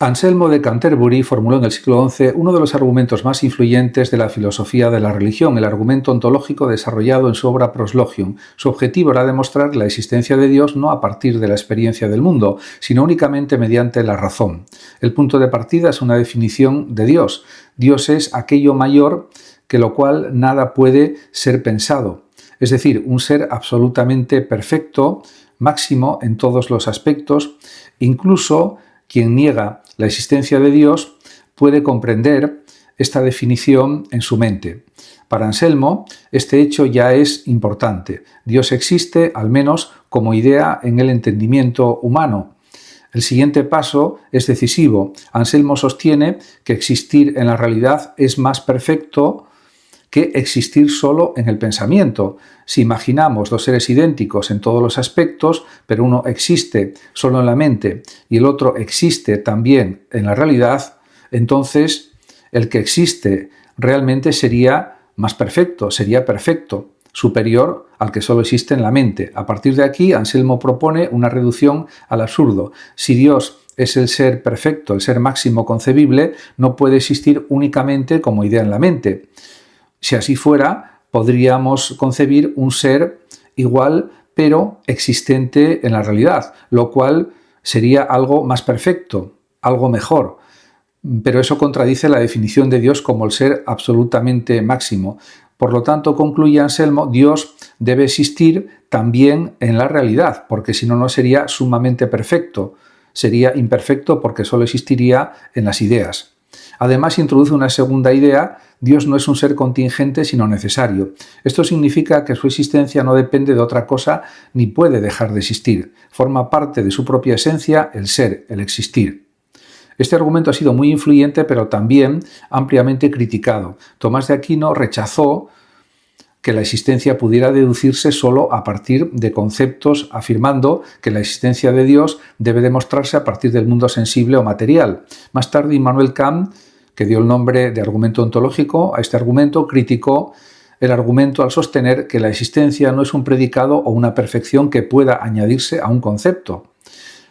Anselmo de Canterbury formuló en el siglo XI uno de los argumentos más influyentes de la filosofía de la religión, el argumento ontológico desarrollado en su obra Proslogium. Su objetivo era demostrar la existencia de Dios no a partir de la experiencia del mundo, sino únicamente mediante la razón. El punto de partida es una definición de Dios. Dios es aquello mayor que lo cual nada puede ser pensado, es decir, un ser absolutamente perfecto, máximo en todos los aspectos. Incluso quien niega la existencia de Dios puede comprender esta definición en su mente. Para Anselmo, este hecho ya es importante. Dios existe, al menos como idea, en el entendimiento humano. El siguiente paso es decisivo. Anselmo sostiene que existir en la realidad es más perfecto que existir solo en el pensamiento. Si imaginamos dos seres idénticos en todos los aspectos, pero uno existe solo en la mente y el otro existe también en la realidad, entonces el que existe realmente sería más perfecto, sería perfecto, superior al que solo existe en la mente. A partir de aquí, Anselmo propone una reducción al absurdo. Si Dios es el ser perfecto, el ser máximo concebible, no puede existir únicamente como idea en la mente. Si así fuera, podríamos concebir un ser igual, pero existente en la realidad, lo cual sería algo más perfecto, algo mejor. Pero eso contradice la definición de Dios como el ser absolutamente máximo. Por lo tanto, concluye Anselmo, Dios debe existir también en la realidad, porque si no, no sería sumamente perfecto. Sería imperfecto porque solo existiría en las ideas. Además, introduce una segunda idea: Dios no es un ser contingente, sino necesario. Esto significa que su existencia no depende de otra cosa ni puede dejar de existir. Forma parte de su propia esencia el ser, el existir. Este argumento ha sido muy influyente, pero también ampliamente criticado. Tomás de Aquino rechazó que la existencia pudiera deducirse solo a partir de conceptos, afirmando que la existencia de Dios debe demostrarse a partir del mundo sensible o material. Más tarde, Immanuel Kant, que dio el nombre de argumento ontológico a este argumento, criticó el argumento al sostener que la existencia no es un predicado o una perfección que pueda añadirse a un concepto.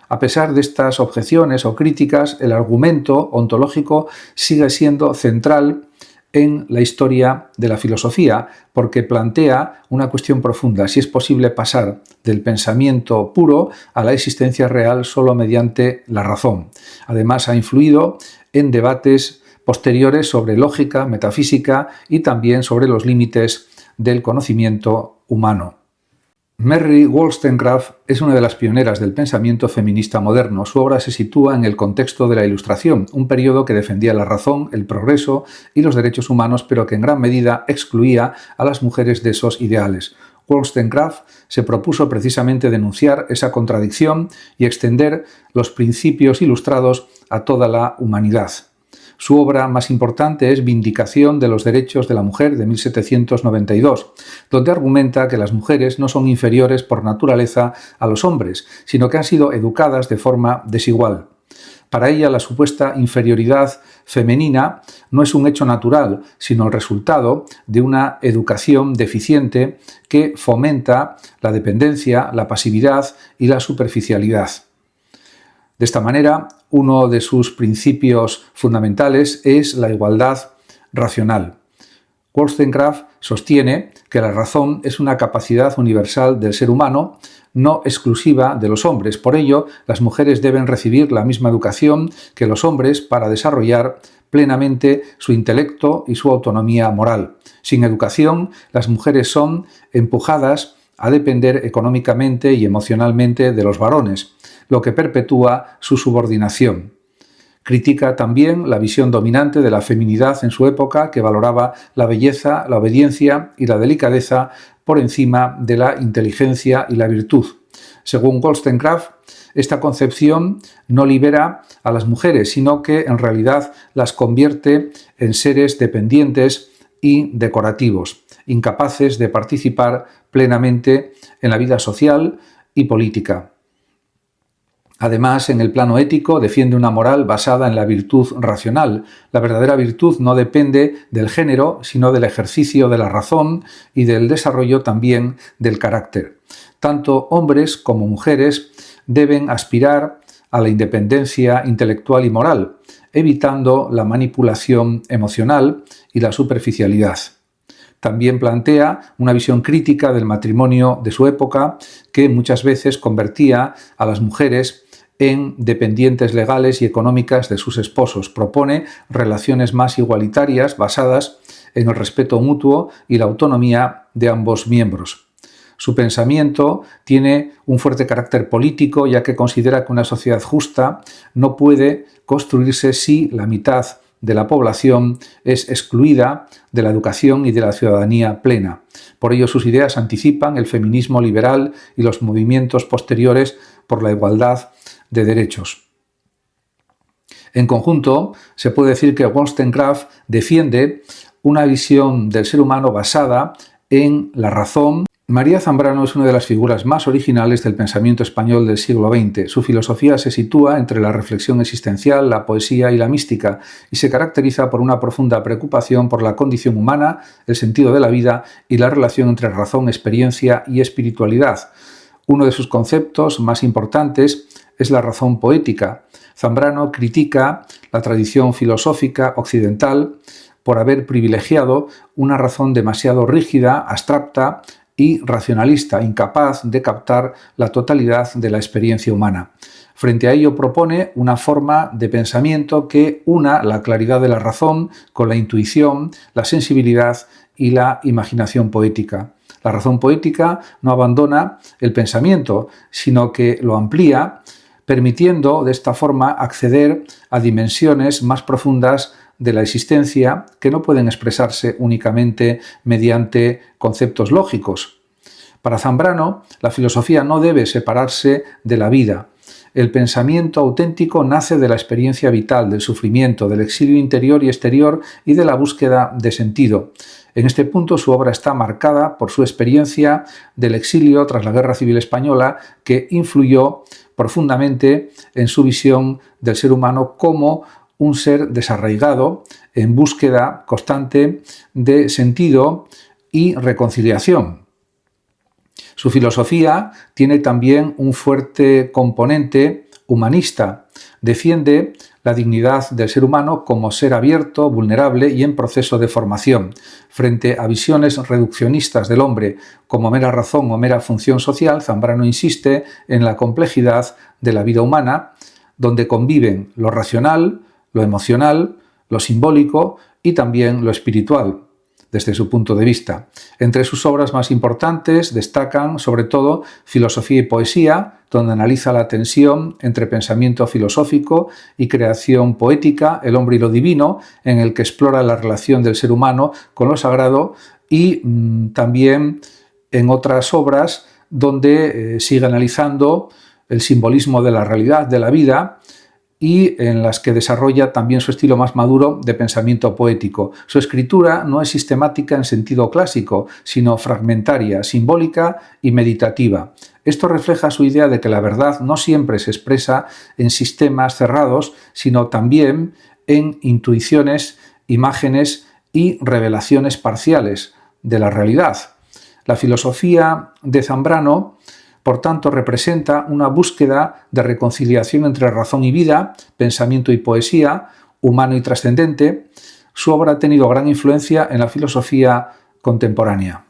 A pesar de estas objeciones o críticas, el argumento ontológico sigue siendo central en la historia de la filosofía, porque plantea una cuestión profunda: si es posible pasar del pensamiento puro a la existencia real solo mediante la razón. Además, ha influido en debates posteriores sobre lógica, metafísica y también sobre los límites del conocimiento humano. Mary Wollstonecraft es una de las pioneras del pensamiento feminista moderno. Su obra se sitúa en el contexto de la Ilustración, un periodo que defendía la razón, el progreso y los derechos humanos, pero que en gran medida excluía a las mujeres de esos ideales. Wollstonecraft se propuso precisamente denunciar esa contradicción y extender los principios ilustrados a toda la humanidad. Su obra más importante es Vindicación de los derechos de la mujer, de 1792, donde argumenta que las mujeres no son inferiores por naturaleza a los hombres, sino que han sido educadas de forma desigual. Para ella, la supuesta inferioridad femenina no es un hecho natural, sino el resultado de una educación deficiente que fomenta la dependencia, la pasividad y la superficialidad. De esta manera, uno de sus principios fundamentales es la igualdad racional. Wollstonecraft sostiene que la razón es una capacidad universal del ser humano, no exclusiva de los hombres. Por ello, las mujeres deben recibir la misma educación que los hombres para desarrollar plenamente su intelecto y su autonomía moral. Sin educación, las mujeres son empujadas a depender económicamente y emocionalmente de los varones, lo que perpetúa su subordinación. Critica también la visión dominante de la feminidad en su época, que valoraba la belleza, la obediencia y la delicadeza por encima de la inteligencia y la virtud. Según Wollstonecraft, esta concepción no libera a las mujeres, sino que en realidad las convierte en seres dependientes y decorativos, incapaces de participar plenamente en la vida social y política. Además, en el plano ético, defiende una moral basada en la virtud racional. La verdadera virtud no depende del género, sino del ejercicio de la razón y del desarrollo también del carácter. Tanto hombres como mujeres deben aspirar a la independencia intelectual y moral, evitando la manipulación emocional y la superficialidad. También plantea una visión crítica del matrimonio de su época, que muchas veces convertía a las mujeres en dependientes legales y económicas de sus esposos. Propone relaciones más igualitarias basadas en el respeto mutuo y la autonomía de ambos miembros. Su pensamiento tiene un fuerte carácter político, ya que considera que una sociedad justa no puede construirse si la mitad de la población es excluida de la educación y de la ciudadanía plena. Por ello, sus ideas anticipan el feminismo liberal y los movimientos posteriores por la igualdad de derechos. En conjunto, se puede decir que Wollstonecraft defiende una visión del ser humano basada en la razón. María Zambrano es una de las figuras más originales del pensamiento español del siglo XX. Su filosofía se sitúa entre la reflexión existencial, la poesía y la mística, y se caracteriza por una profunda preocupación por la condición humana, el sentido de la vida y la relación entre razón, experiencia y espiritualidad. Uno de sus conceptos más importantes es la razón poética. Zambrano critica la tradición filosófica occidental por haber privilegiado una razón demasiado rígida, abstracta y racionalista, incapaz de captar la totalidad de la experiencia humana. Frente a ello propone una forma de pensamiento que una la claridad de la razón con la intuición, la sensibilidad y la imaginación poética. La razón poética no abandona el pensamiento, sino que lo amplía, permitiendo de esta forma acceder a dimensiones más profundas de la existencia que no pueden expresarse únicamente mediante conceptos lógicos. Para Zambrano, la filosofía no debe separarse de la vida. El pensamiento auténtico nace de la experiencia vital, del sufrimiento, del exilio interior y exterior y de la búsqueda de sentido. En este punto su obra está marcada por su experiencia del exilio tras la Guerra Civil Española, que influyó profundamente en su visión del ser humano como un ser desarraigado en búsqueda constante de sentido y reconciliación. Su filosofía tiene también un fuerte componente humanista. Defiende la dignidad del ser humano como ser abierto, vulnerable y en proceso de formación. Frente a visiones reduccionistas del hombre como mera razón o mera función social, Zambrano insiste en la complejidad de la vida humana, donde conviven lo racional, lo emocional, lo simbólico y también lo espiritual, desde su punto de vista. Entre sus obras más importantes destacan, sobre todo, Filosofía y Poesía, donde analiza la tensión entre pensamiento filosófico y creación poética, El hombre y lo divino, en el que explora la relación del ser humano con lo sagrado, y también en otras obras donde sigue analizando el simbolismo de la realidad, de la vida, y en las que desarrolla también su estilo más maduro de pensamiento poético. Su escritura no es sistemática en sentido clásico, sino fragmentaria, simbólica y meditativa. Esto refleja su idea de que la verdad no siempre se expresa en sistemas cerrados, sino también en intuiciones, imágenes y revelaciones parciales de la realidad. La filosofía de Zambrano, por tanto, representa una búsqueda de reconciliación entre razón y vida, pensamiento y poesía, humano y trascendente. Su obra ha tenido gran influencia en la filosofía contemporánea.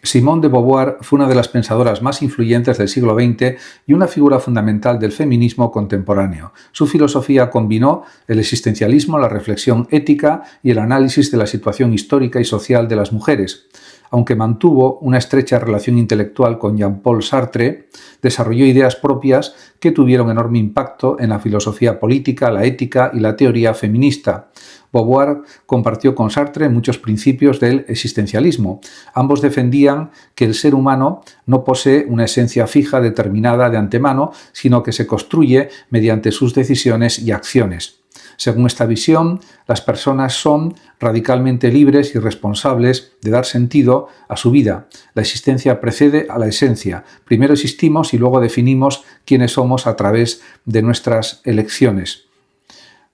Simone de Beauvoir fue una de las pensadoras más influyentes del siglo XX y una figura fundamental del feminismo contemporáneo. Su filosofía combinó el existencialismo, la reflexión ética y el análisis de la situación histórica y social de las mujeres. Aunque mantuvo una estrecha relación intelectual con Jean-Paul Sartre, desarrolló ideas propias que tuvieron enorme impacto en la filosofía política, la ética y la teoría feminista. Beauvoir compartió con Sartre muchos principios del existencialismo. Ambos defendían que el ser humano no posee una esencia fija determinada de antemano, sino que se construye mediante sus decisiones y acciones. Según esta visión, las personas son radicalmente libres y responsables de dar sentido a su vida. La existencia precede a la esencia. Primero existimos y luego definimos quiénes somos a través de nuestras elecciones.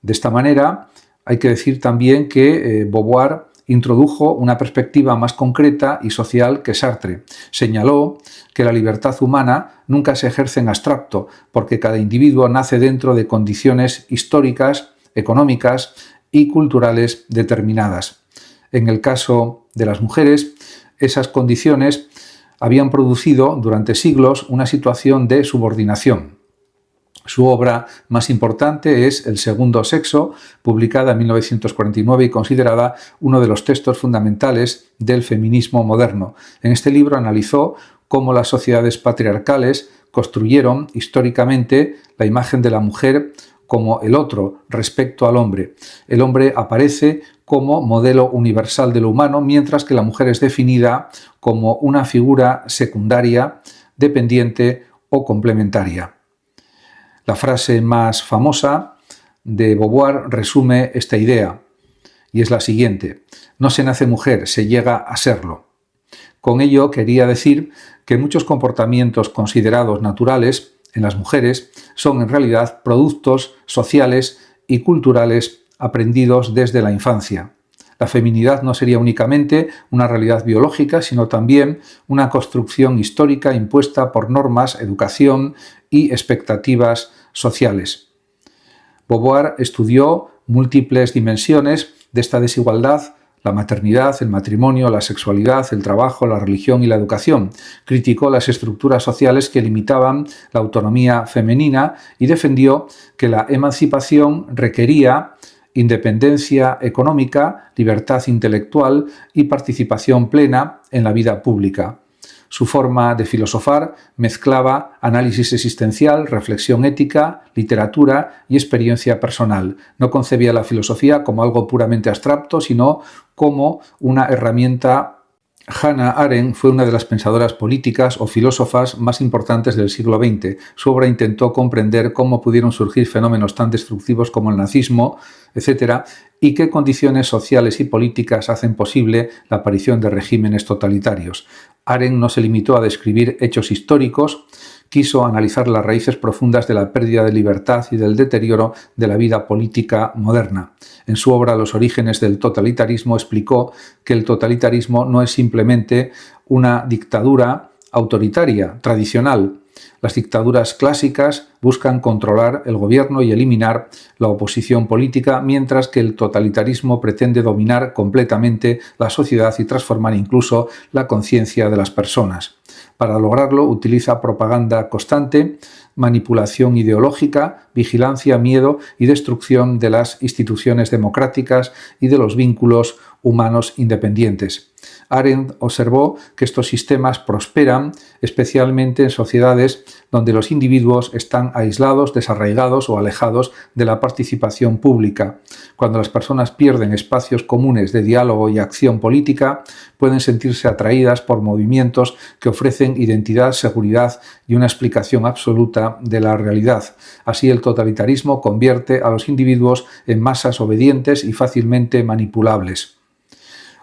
De esta manera, hay que decir también que Beauvoir introdujo una perspectiva más concreta y social que Sartre. Señaló que la libertad humana nunca se ejerce en abstracto, porque cada individuo nace dentro de condiciones históricas, económicas y culturales determinadas. En el caso de las mujeres, esas condiciones habían producido durante siglos una situación de subordinación. Su obra más importante es El segundo sexo, publicada en 1949 y considerada uno de los textos fundamentales del feminismo moderno. En este libro analizó cómo las sociedades patriarcales construyeron históricamente la imagen de la mujer como el otro respecto al hombre. El hombre aparece como modelo universal de lo humano, mientras que la mujer es definida como una figura secundaria, dependiente o complementaria. La frase más famosa de Beauvoir resume esta idea y es la siguiente: no se nace mujer, se llega a serlo. Con ello quería decir que muchos comportamientos considerados naturales en las mujeres son en realidad productos sociales y culturales aprendidos desde la infancia. La feminidad no sería únicamente una realidad biológica, sino también una construcción histórica impuesta por normas, educación y expectativas sociales. Beauvoir estudió múltiples dimensiones de esta desigualdad: la maternidad, el matrimonio, la sexualidad, el trabajo, la religión y la educación. Criticó las estructuras sociales que limitaban la autonomía femenina y defendió que la emancipación requería independencia económica, libertad intelectual y participación plena en la vida pública. Su forma de filosofar mezclaba análisis existencial, reflexión ética, literatura y experiencia personal. No concebía la filosofía como algo puramente abstracto, sino como una herramienta. Hannah Arendt fue una de las pensadoras políticas o filósofas más importantes del siglo XX. Su obra intentó comprender cómo pudieron surgir fenómenos tan destructivos como el nazismo, etc., y qué condiciones sociales y políticas hacen posible la aparición de regímenes totalitarios. Arendt no se limitó a describir hechos históricos, quiso analizar las raíces profundas de la pérdida de libertad y del deterioro de la vida política moderna. En su obra Los orígenes del totalitarismo explicó que el totalitarismo no es simplemente una dictadura autoritaria, tradicional. Las dictaduras clásicas buscan controlar el gobierno y eliminar la oposición política, mientras que el totalitarismo pretende dominar completamente la sociedad y transformar incluso la conciencia de las personas. Para lograrlo utiliza propaganda constante, manipulación ideológica, vigilancia, miedo y destrucción de las instituciones democráticas y de los vínculos humanos independientes. Arendt observó que estos sistemas prosperan especialmente en sociedades donde los individuos están aislados, desarraigados o alejados de la participación pública. Cuando las personas pierden espacios comunes de diálogo y acción política, pueden sentirse atraídas por movimientos que ofrecen identidad, seguridad y una explicación absoluta de la realidad. Así, el totalitarismo convierte a los individuos en masas obedientes y fácilmente manipulables.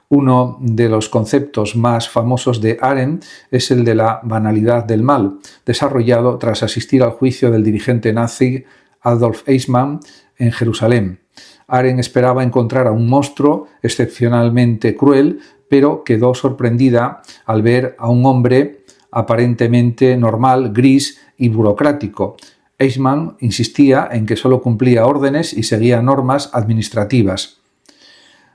Uno de los conceptos más famosos de Arendt es el de la banalidad del mal, desarrollado tras asistir al juicio del dirigente nazi Adolf Eichmann en Jerusalén. Arendt esperaba encontrar a un monstruo excepcionalmente cruel, pero quedó sorprendida al ver a un hombre aparentemente normal, gris y burocrático. Eichmann insistía en que solo cumplía órdenes y seguía normas administrativas.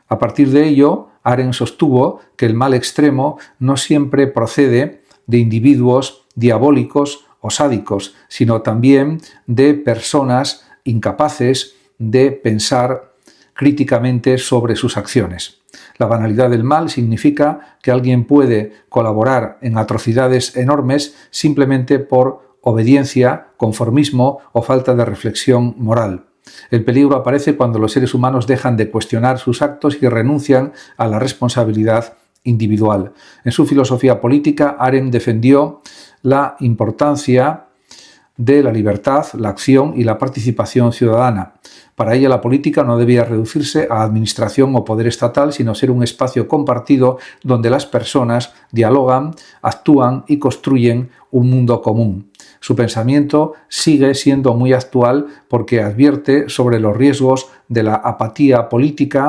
A partir de ello, Arendt sostuvo que el mal extremo no siempre procede de individuos diabólicos o sádicos, sino también de personas incapaces de pensar críticamente sobre sus acciones. La banalidad del mal significa que alguien puede colaborar en atrocidades enormes simplemente por obediencia, conformismo o falta de reflexión moral. El peligro aparece cuando los seres humanos dejan de cuestionar sus actos y renuncian a la responsabilidad individual. En su filosofía política, Arendt defendió la importancia de la libertad, la acción y la participación ciudadana. Para ella, la política no debía reducirse a administración o poder estatal, sino ser un espacio compartido donde las personas dialogan, actúan y construyen un mundo común. Su pensamiento sigue siendo muy actual porque advierte sobre los riesgos de la apatía política